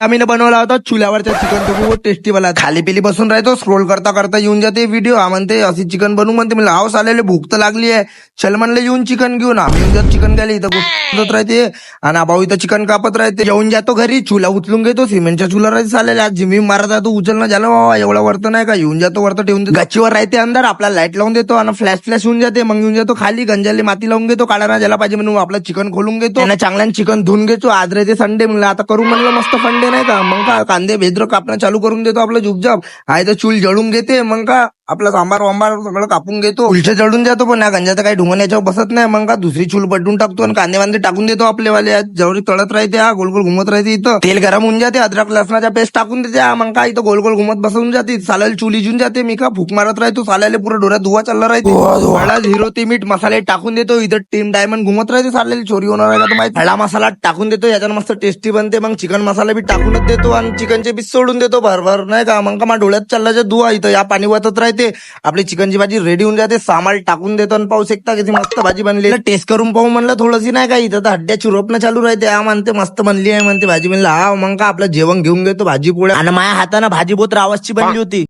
आम्ही बनवला होता चुल्यावरच्या चिकन तो खूप टेस्टी वाला खाली पिली बसून राहतो स्क्रोल करता करता येऊन जाते व्हिडिओ म्हणते अशी चिकन बनवू म्हणते मला हाव आलेले भूक तर लागली आहे चल म्हणलं येऊन चिकन घेऊन आम्ही येऊन जातो चिकन घ्यायला इथं गोष्ट राहते आणि भाऊ इथं चिकन कापत राहते येऊन जातो घरी चुला उचलून घेतो सिमेंटच्या चुला राहते चालेल आज जिमी मारत जातो उचलणं झालं बाबा एवढं वरत नाही का येऊन जातो वरत ठेवून देतो गच्चीवर राहते अंदर आपला लाईट लावून देतो आणि फ्लॅश होऊन जाते मग येऊन जातो खाली गंजाली माती लावून घेतो काढा ना ज्याला पाहिजे म्हणून आपलं चिकन खोलून घेतो आणि चांगल्यानं चिकन धुवून घेतो आज राहते संडे म्हणलं आता करू म्हणलं मस्त फंडे नाही का मग का कांदे भेद्र कापणं चालू करून देतो आपलं झुपझाप आहे तर चूल जळून घेते मग का आपला सांबार वांबार सगळं कापून घेतो उलटे जळून जातो पण या गंजाचं काही ढुंगण याच्यावर बसत नाही मग का दुसरी चूल पटून टाकतो आणि कांदे वांदे टाकून देतो आपलेवाले जेवढी तळत राहते गोल गोल घुमत राहते इथं तेल गरम होऊन जाते अद्रक लसणाच्या पेस्ट टाकून देते मग का इथं गोल गोल घुमत बसवून जाते सालाला चुली जून जाते मी का फूक मारत राहतो साल्याला पुरं डोऱ्यात धुवा चालला राहते हळद हिरो ती मीठ मसाले टाकून देतो इथं टीम डायमंड घुमत राहते साल्याला चोरी होणार आहे का माहिती हळा मसाला टाकून देतो याच्यानं मस्त टेस्टी बनते मग चिकन मसाला बी टाकूनच देतो आणि चिकनचे बी सोडून देतो भरभर नाही का मग का माझ्या डोळ्यात चालला धुवा इथं या पाणी वाचत राहते आपली चिकनची भाजी रेडी होऊन जाते सामाल टाकून देतो आणि पाहू शकता किती मस्त भाजी बनली टेस्ट करून पाहू म्हणलं थोडंशी नाही का इथं तर हड्ड्या चुरपणं चालू राहते म्हणते मस्त बनली आहे म्हणते भाजी म्हणलं हा मग का आपलं जेवण घेऊन घेतो भाजी पोळ्या आणि माझ्या हाताने भाजी बोत रावसची बनली होती